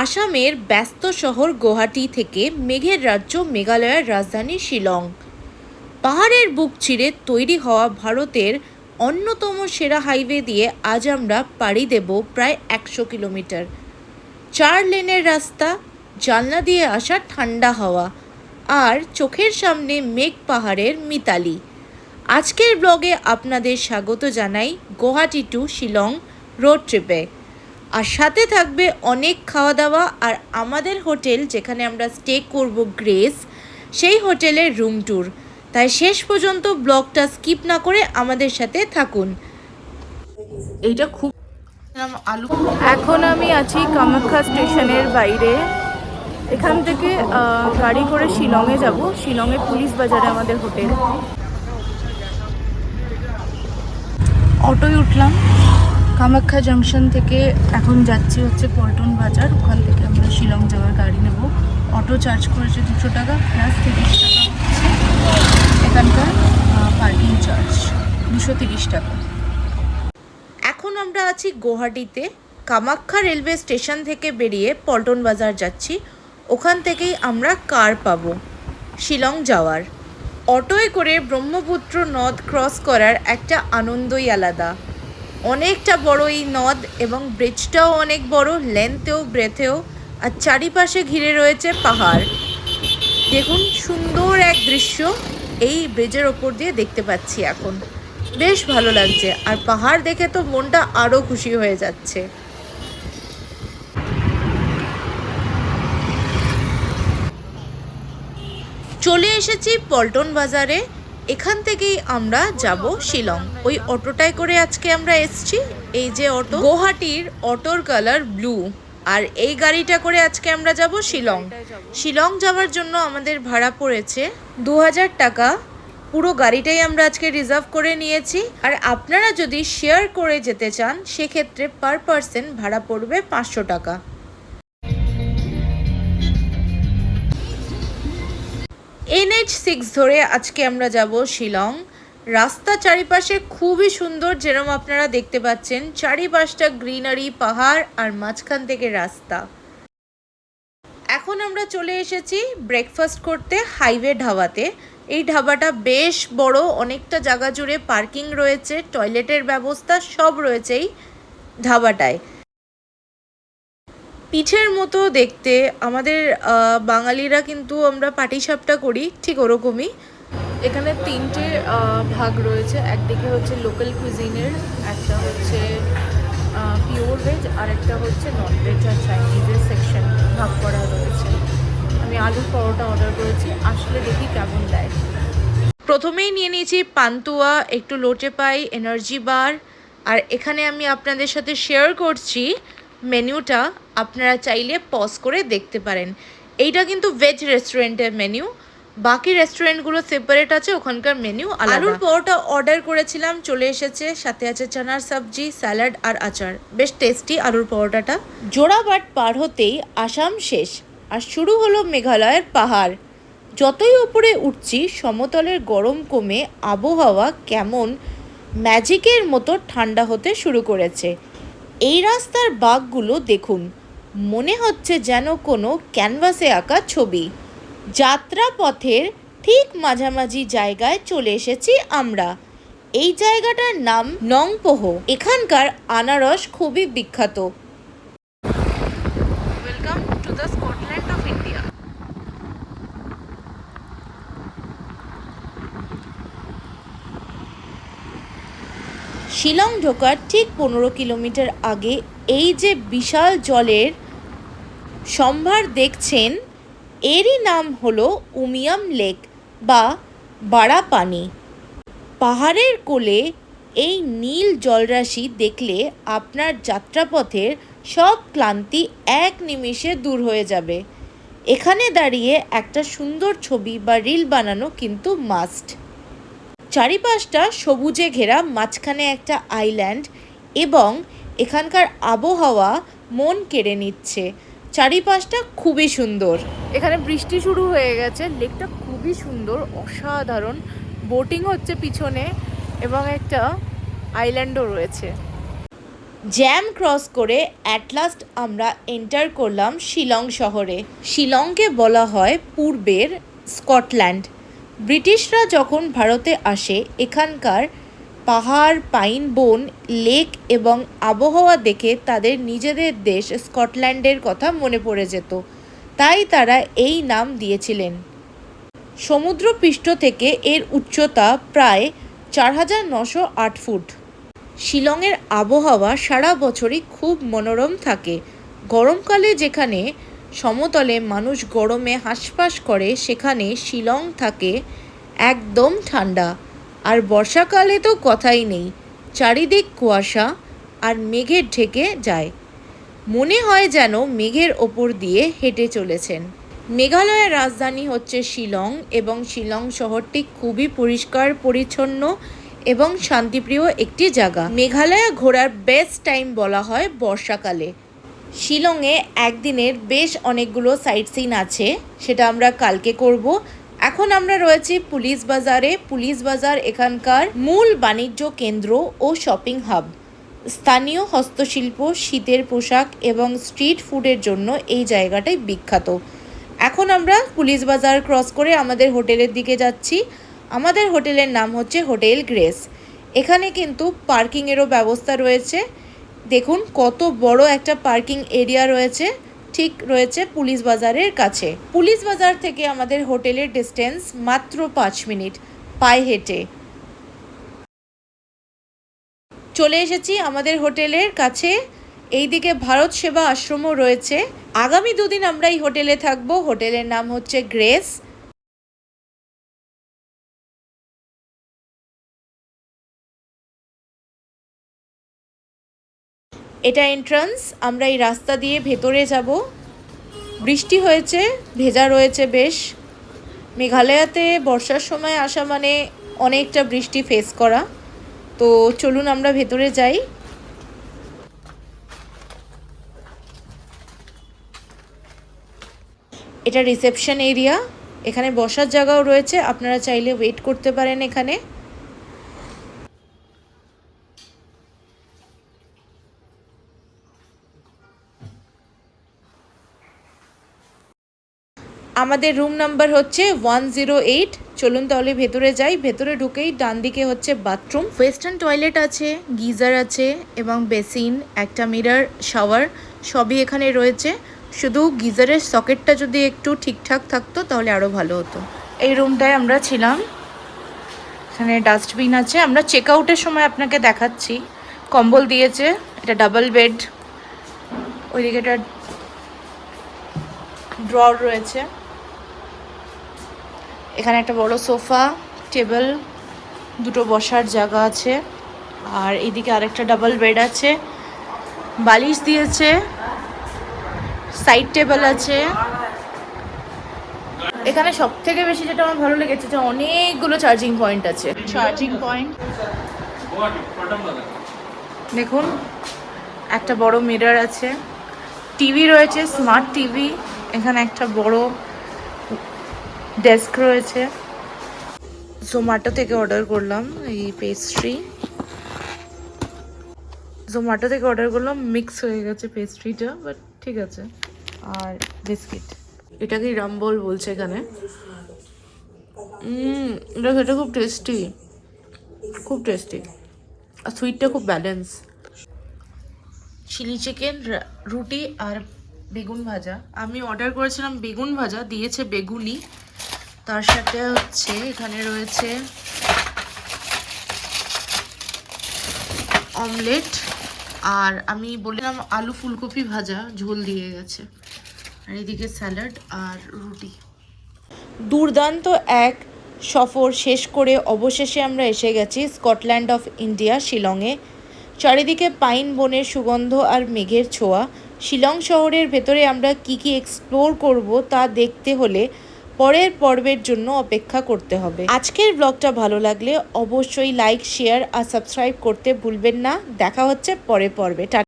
আসামের ব্যস্ত শহর গুয়াহাটি থেকে মেঘের রাজ্য মেঘালয়ের রাজধানী শিলং, পাহাড়ের বুক চিরে তৈরি হওয়া ভারতের অন্যতম সেরা হাইওয়ে দিয়ে আজ আমরা পাড়ি দেব প্রায় 100 কিলোমিটার। 4 লেনের রাস্তা, জানলা দিয়ে আসা ঠান্ডা হাওয়া আর চোখের সামনে মেঘ পাহাড়ের মিতালি। আজকের ব্লগে আপনাদের স্বাগত জানাই গুয়াহাটি টু শিলং রোড ট্রিপে। আর সাথে থাকবে অনেক খাওয়া দাওয়া আর আমাদের হোটেল যেখানে আমরা স্টে করব গ্রেস, সেই হোটেলের রুম ট্যুর। তাই শেষ পর্যন্ত ব্লগটা স্কিপ না করে আমাদের সাথে থাকুন। এইটা খুব আলু। এখন আমি আছি কামাখ্যা স্টেশনের বাইরে। এখান থেকে গাড়ি করে শিলংয়ে যাব। শিলংয়ে পুলিশ বাজারে আমাদের হোটেল। অটোয় উঠলাম কামাখ্যা জাংশন থেকে। এখন যাচ্ছি হচ্ছে পল্টন বাজার। ওখান থেকে আমরা শিলং যাওয়ার গাড়ি নেব। অটো চার্জ করেছে 200 টাকা, প্লাস 30 টাকা হচ্ছে এখানকার পার্কিং চার্জ, 230 টাকা। এখন আমরা আছি গুয়াহাটিতে। কামাখ্যা রেলওয়ে স্টেশন থেকে বেরিয়ে পল্টন বাজার যাচ্ছি। ওখান থেকেই আমরা কার পাবো শিলং যাওয়ার। অটোয় করে ব্রহ্মপুত্র নদ ক্রস করার একটা আনন্দই আলাদা। অনেকটা বড় এই নদ এবং ব্রিজটাও অনেক বড়, লেন্থেও ব্রেথেও। আর চারিপাশে ঘিরে রয়েছে পাহাড়। দেখুন সুন্দর এক দৃশ্য এই ব্রিজের ওপর দিয়ে দেখতে পাচ্ছি এখন। বেশ ভালো লাগছে, আর পাহাড় দেখে তো মনটা আরও খুশি হয়ে যাচ্ছে। চলে এসেছি পল্টন বাজারে। এখান থেকেই আমরা যাব শিলং। ওই অটোটায় করে আজকে আমরা এসছি। এই যে অটো, গুয়াহাটির অটোর কালার ব্লু। আর এই গাড়িটা করে আজকে আমরা যাব শিলং। শিলং যাওয়ার জন্য আমাদের ভাড়া পড়েছে 2000 টাকা। পুরো গাড়িটাই আমরা আজকে রিজার্ভ করে নিয়েছি। আর আপনারা যদি শেয়ার করে যেতে চান সেক্ষেত্রে পার পার্সন ভাড়া পড়বে 500 টাকা। NH6 ধরে আজকে আমরা যাব শিলং। রাস্তা চারিপাশে খুবই সুন্দর, যেরকম আপনারা দেখতে পাচ্ছেন। চারিপাশটা গ্রিনারি, পাহাড় আর মাঝখান থেকে রাস্তা। এখন আমরা চলে এসেছি ব্রেকফাস্ট করতে হাইওয়ে ধাবাতে। এই ধাবাটা বেশ বড়, অনেকটা জায়গা জুড়ে পার্কিং রয়েছে, টয়লেটের ব্যবস্থা সব রয়েছে এই ধাবাটায়। পিঠের মতো দেখতে, আমাদের বাঙালিরা কিন্তু আমরা পাটিসাপটা করি ঠিক ওরকমই। এখানে 3টে ভাগ রয়েছে। একদিকে হচ্ছে লোকাল কুইজিনের, একটা হচ্ছে পিওর ভেজ, আর একটা হচ্ছে নন ভেজ আর চাইনিজের সেকশন ভাগ করা রয়েছে। আমি আলুর পরোটা অর্ডার করেছি, আসলে দেখি কেমন দেয়। প্রথমেই নিয়ে নিয়েছি পান্তুয়া, একটু লোটে পাই, এনার্জি বার। আর এখানে আমি আপনাদের সাথে শেয়ার করছি মেনুটা, আপনারা চাইলে পজ করে দেখতে পারেন। এইটা কিন্তু ভেজ রেস্টুরেন্টের মেনু, বাকি রেস্টুরেন্টগুলো সেপারেট আছে, ওখানকার মেনু আলাদা। আলুর পরোটা অর্ডার করেছিলাম, চলে এসেছে। সাথে আছে চানার সবজি, স্যালাড আর আচার। বেশ টেস্টি আলুর পরোটাটা। জোড়াবাট পার হতেই আসাম শেষ, আর শুরু হলো মেঘালয়ের পাহাড়। যতই উপরে উঠছি সমতলের গরম কমে আবহাওয়া কেমন ম্যাজিকের মতো ঠান্ডা হতে শুরু করেছে। এই রাস্তার বাঁকগুলো দেখুন, মনে হচ্ছে যেন কোনো ক্যানভাসে আঁকা ছবি। যাত্রা পথের ঠিক মাঝামাঝি জায়গায় চলে এসেছি আমরা। এই জায়গাটার নাম নংপোহ। এখানকার আনারস খুবই বিখ্যাত। Welcome to the Scotland of India. Shillong ঢোকার ঠিক 15 কিলোমিটার আগে এই যে বিশাল জলের সম্ভার দেখছেন, এরই নাম হলো উমিয়াম লেক বা বাড়াপানি। পাহাড়ের কোলে এই নীল জলরাশি দেখলে আপনার যাত্রাপথের সব ক্লান্তি এক নিমিষে দূর হয়ে যাবে। এখানে দাঁড়িয়ে একটা সুন্দর ছবি বা রিল বানানো কিন্তু মাস্ট। চারিপাশটা সবুজে ঘেরা, মাঝখানে একটা আইল্যান্ড, এবং এখানকার আবহাওয়া মন কেড়ে নিচ্ছে। চারিপাশটা খুবই সুন্দর। এখানে বৃষ্টি শুরু হয়ে গেছে। লেকটা খুবই সুন্দর, অসাধারণ। বোটিং হচ্ছে পিছনে এবং একটা আইল্যান্ডও রয়েছে। জ্যাম ক্রস করে অ্যাট লাস্ট আমরা এন্টার করলাম শিলং শহরে। শিলংকে বলা হয় পূর্বের স্কটল্যান্ড। ব্রিটিশরা যখন ভারতে আসে এখানকার পাহাড়, পাইন বন, লেক এবং আবহাওয়া দেখে তাদের নিজেদের দেশ স্কটল্যান্ডের কথা মনে পড়ে যেত, তাই তারা এই নাম দিয়েছিলেন। সমুদ্রপৃষ্ঠ থেকে এর উচ্চতা প্রায় 4908 ফুট। শিলংয়ের আবহাওয়া সারা বছরই খুব মনোরম থাকে। গরমকালে যেখানে সমতলে মানুষ গরমে হাঁসফাঁস করে, সেখানে শিলং থাকে একদম ঠান্ডা। আর বর্ষাকালে তো কথাই নেই, চারিদিক কুয়াশা আর মেঘে ঢেকে যায়, মনে হয় যেন মেঘের ওপর দিয়ে হেঁটে চলেছেন। মেঘালয়ের রাজধানী হচ্ছে শিলং এবং শিলং শহরটি খুবই পরিষ্কার পরিচ্ছন্ন এবং শান্তিপ্রিয় একটি জায়গা। মেঘালয়ে ঘোরার বেস্ট টাইম বলা হয় বর্ষাকালে। শিলংয়ে একদিনের বেশ অনেকগুলো সাইট সিন আছে, সেটা আমরা কালকে করব। এখন আমরা রয়েছি পুলিশ বাজারে। পুলিশ বাজার এখানকার মূল বাণিজ্য কেন্দ্র ও শপিং হাব। স্থানীয় হস্তশিল্প, শীতের পোশাক এবং স্ট্রিট ফুডের জন্য এই জায়গাটাই বিখ্যাত। এখন আমরা পুলিশ বাজার ক্রস করে আমাদের হোটেলের দিকে যাচ্ছি। আমাদের হোটেলের নাম হচ্ছে হোটেল গ্রেস। এখানে কিন্তু পার্কিংয়েরও ব্যবস্থা রয়েছে। দেখুন কত বড় একটা পার্কিং এরিয়া রয়েছে, ঠিক রয়েছে পুলিশ বাজারের কাছে। পুলিশ বাজার থেকে আমাদের হোটেলের ডিস্টেন্স মাত্র 5 মিনিট পায়ে হেঁটে। চলে এসেছি আমাদের হোটেলের কাছে। এইদিকে ভারত সেবা আশ্রমও রয়েছে। আগামী 2 দিন আমরা এই হোটেলে থাকবো। হোটেলের নাম হচ্ছে গ্রেস। এটা এন্ট্রান্স। আমরা এই রাস্তা দিয়ে ভেতরে যাব। বৃষ্টি হয়েছে, ভেজা রয়েছে বেশ। মেঘালয়াতে বর্ষার সময় আসা মানে অনেকটা বৃষ্টি ফেস করা। তো চলুন আমরা ভেতরে যাই। এটা রিসেপশন এরিয়া। এখানে বসার জায়গাও রয়েছে, আপনারা চাইলে ওয়েট করতে পারেন এখানে। আমাদের রুম নাম্বার হচ্ছে 108। চলুন তাহলে ভেতরে যাই। ভেতরে ঢুকেই ডান দিকে হচ্ছে বাথরুম। ওয়েস্টার্ন টয়লেট আছে, গিজার আছে এবং বেসিন, একটা মিরর, শাওয়ার সবই এখানে রয়েছে। শুধু গিজারের সকেটটা যদি একটু ঠিকঠাক থাকতো তাহলে আরও ভালো হতো। এই রুমটায় আমরা ছিলাম। এখানে ডাস্টবিন আছে। আমরা চেক আউটের সময় আপনাকে দেখাচ্ছি। কম্বল দিয়েছে, এটা ডাবল বেড। ওইদিকে একটা ড্রয়ার রয়েছে। এখানে একটা বড় সোফা, টেবিল, দুটো বসার জায়গা আছে। আর এইদিকে আরেকটা ডাবল বেড আছে, বালিশ দিয়েছে, সাইড টেবিল আছে। এখানে সব থেকে বেশি যেটা আমার ভালো লেগেছে যে অনেকগুলো চার্জিং পয়েন্ট আছে। চার্জিং পয়েন্ট দেখুন, একটা বড় মিরর আছে, টিভি রয়েছে, স্মার্ট টিভি। এখানে একটা বড় ডেস্ক রয়েছে। জোম্যাটো থেকে অর্ডার করলাম এই পেস্ট্রি। জোম্যাটো থেকে অর্ডার করলাম, মিক্স হয়ে গেছে পেস্ট্রিটা, বাট ঠিক আছে। আর বিস্কিট, এটাকেই রামবল বলছে এখানে। এটা খেতে খুব টেস্টি, খুব টেস্টি। আর সুইটটা খুব ব্যালেন্স। চিলি চিকেন, রুটি আর বেগুন ভাজা। আমি অর্ডার করেছিলাম বেগুন ভাজা, দিয়েছে বেগুনি। তার সাথে হচ্ছে এখানে রয়েছে অমলেট, আর আমি বললাম আলু ফুলকপি ভাজা, ঝোল দিয়ে গেছে। আর এদিকে স্যালাড আর রুটি। দুর্দান্ত এক সফর শেষ করে অবশেষে আমরা এসে গেছি স্কটল্যান্ড অফ ইন্ডিয়া, শিলংয়ে। চারিদিকে পাইন বনের সুগন্ধ আর মেঘের ছোঁয়া। শিলং শহরের ভেতরে আমরা কি কি এক্সপ্লোর করব তা দেখতে হলে পরের পর্বের জন্য অপেক্ষা করতে হবে। আজকের ব্লগটা ভালো লাগলে অবশ্যই লাইক, শেয়ার আর সাবস্ক্রাইব করতে ভুলবেন না। দেখা হচ্ছে পরের পর্বে।